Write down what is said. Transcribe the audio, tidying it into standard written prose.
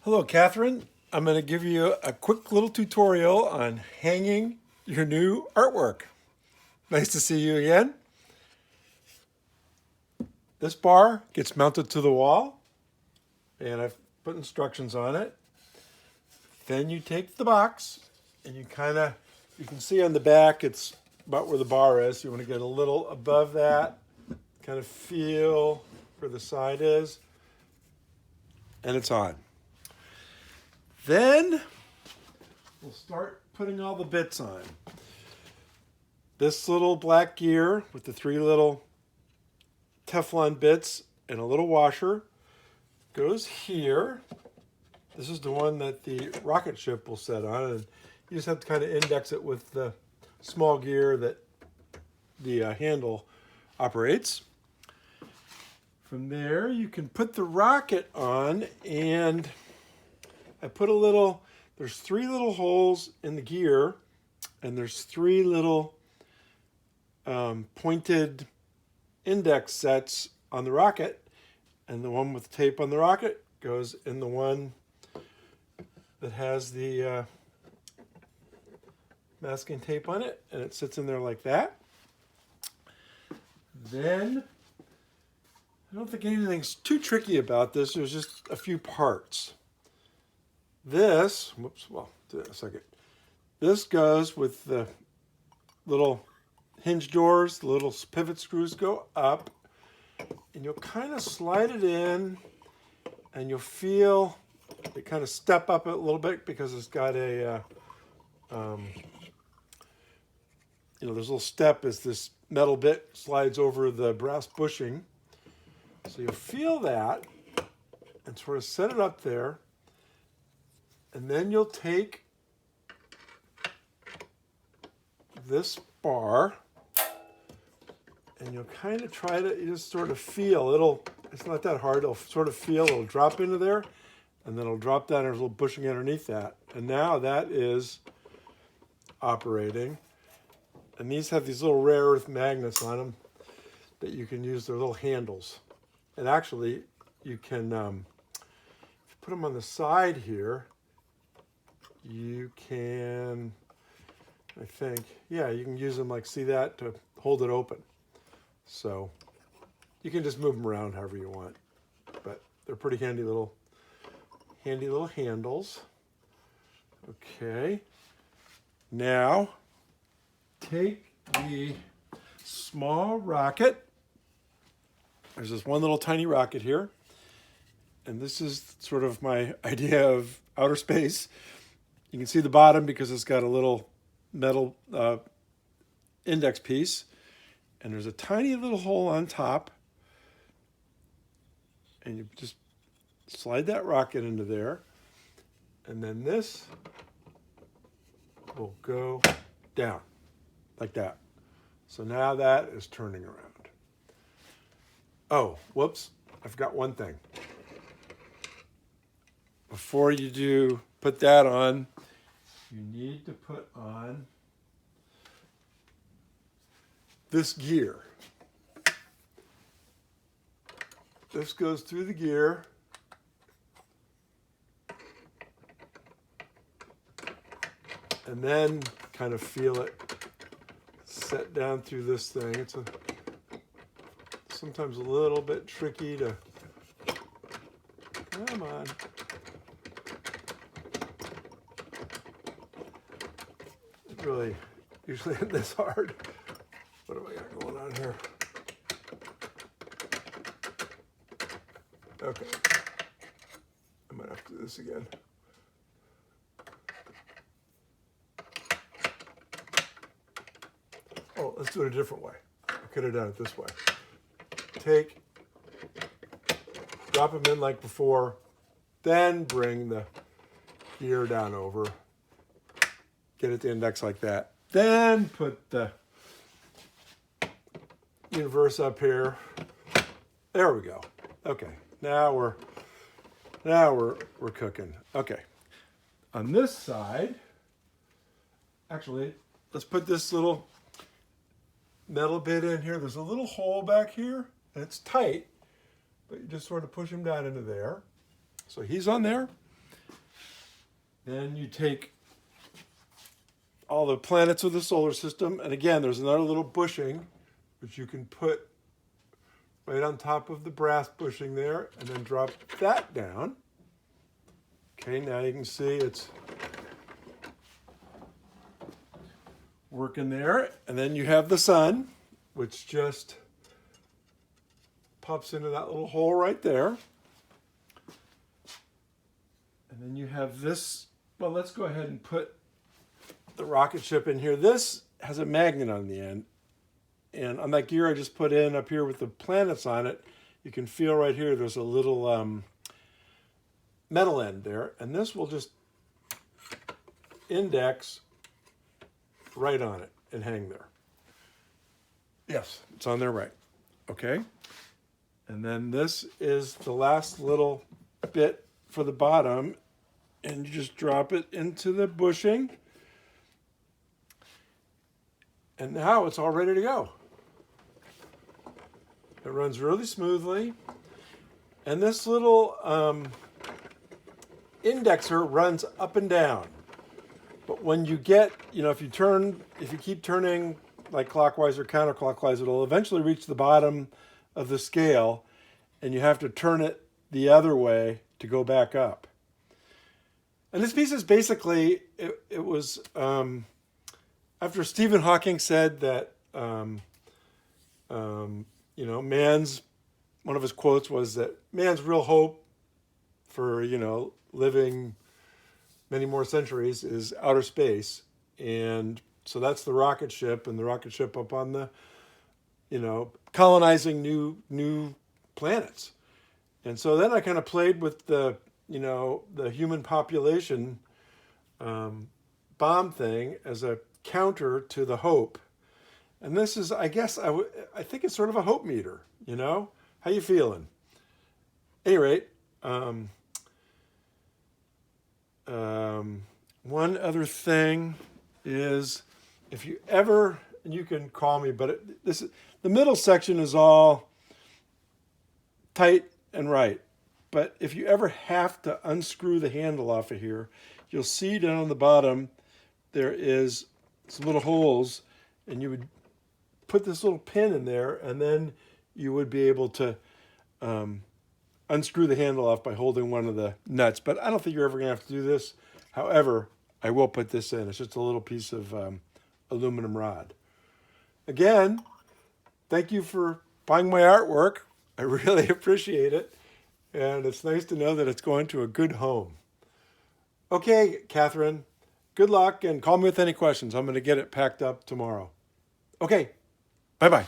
Hello, Catherine. I'm going to give you a quick little tutorial on hanging your new artwork. Nice to see you again. This bar gets mounted to the wall, and I've put instructions on it. Then you take the box, and you can see on the back it's about where the bar is. You want to get a little above that, kind of feel where the side is, and it's on. Then we'll start putting all the bits on. This little black gear with the 3 little Teflon bits and a little washer goes here. This is the one that the rocket ship will set on, and you just have to kind of index it with the small gear that the handle operates. From there, you can put the rocket on, and I put there's 3 little holes in the gear, and there's 3 little pointed index sets on the rocket, and the one with tape on the rocket goes in the one that has the masking tape on it, and it sits in there like that. Then, I don't think anything's too tricky about this. There's just a few parts. This, well, do that in a second. This goes with the little hinge doors, the little pivot screws go up, and you'll kind of slide it in, and you'll feel it kind of step up a little bit because it's got a, this little step as this metal bit slides over the brass bushing. So you'll feel that and sort of set it up there. And then you'll take this bar and you'll kind of try to, you just sort of feel, it's not that hard, it'll sort of feel, it'll drop into there, and then it'll drop down, there's a little bushing underneath that. And now that is operating. And these have these little rare earth magnets on them that you can use, their little handles. And actually, you can, if you put them on the side here, you can, I think, yeah, you can use them like, see that, to hold it open. So you can just move them around however you want. But they're pretty handy little handles. Okay. Now, take the small rocket. There's this one little tiny rocket here. And this is sort of my idea of outer space. You can see the bottom because it's got a little metal index piece. And there's a tiny little hole on top. And you just slide that rocket into there. And then this will go down like that. So now that is turning around. Oh, whoops, I forgot one thing. Before you put that on, you need to put on this gear. This goes through the gear. And then kind of feel it set down through this thing. It's sometimes a little bit tricky to, come on. It really usually isn't this hard. What have I got going on here? Okay. I might have to do this again. Oh, let's do it a different way. I could have done it this way. Drop them in like before, then bring the gear down over. Get it to index like that. Then put the universe up here. There we go. Okay, now we're cooking. Okay, on this side, actually, let's put this little metal bit in here. There's a little hole back here, and it's tight, but you just sort of push him down into there. So he's on there. Then you take all the planets of the solar system, and again, there's another little bushing which you can put right on top of the brass bushing there, and then drop that down. Okay, now you can see it's working there. And then you have the sun, which just pops into that little hole right there. And then you have this. Well, let's go ahead and put the rocket ship in here. This has a magnet on the end. And on that gear I just put in up here with the planets on it, you can feel right here there's a little metal end there. And this will just index right on it and hang there. Yes, it's on there right. Okay. And then this is the last little bit for the bottom. And you just drop it into the bushing. And now it's all ready to go. It runs really smoothly. And this little indexer runs up and down. But when you get, if you keep turning like clockwise or counterclockwise, it'll eventually reach the bottom of the scale, and you have to turn it the other way to go back up. And this piece is basically, it was after Stephen Hawking said that, one of his quotes was that man's real hope for, living many more centuries is outer space. And so that's the rocket ship, and the rocket ship up on the, colonizing new planets. And so then I kind of played with the human population bomb thing as a counter to the hope. And this is, I guess, I think it's sort of a hope meter, How you feeling? At any rate, one other thing is, if you ever, and you can call me, but the middle section is all tight and right. But if you ever have to unscrew the handle off of here, you'll see down on the bottom there is some little holes, and you would put this little pin in there, and then you would be able to unscrew the handle off by holding one of the nuts. But I don't think you're ever going to have to do this. However, I will put this in. It's just a little piece of aluminum rod. Again, thank you for buying my artwork. I really appreciate it. And it's nice to know that it's going to a good home. Okay, Catherine, good luck, and call me with any questions. I'm going to get it packed up tomorrow. Okay, bye-bye.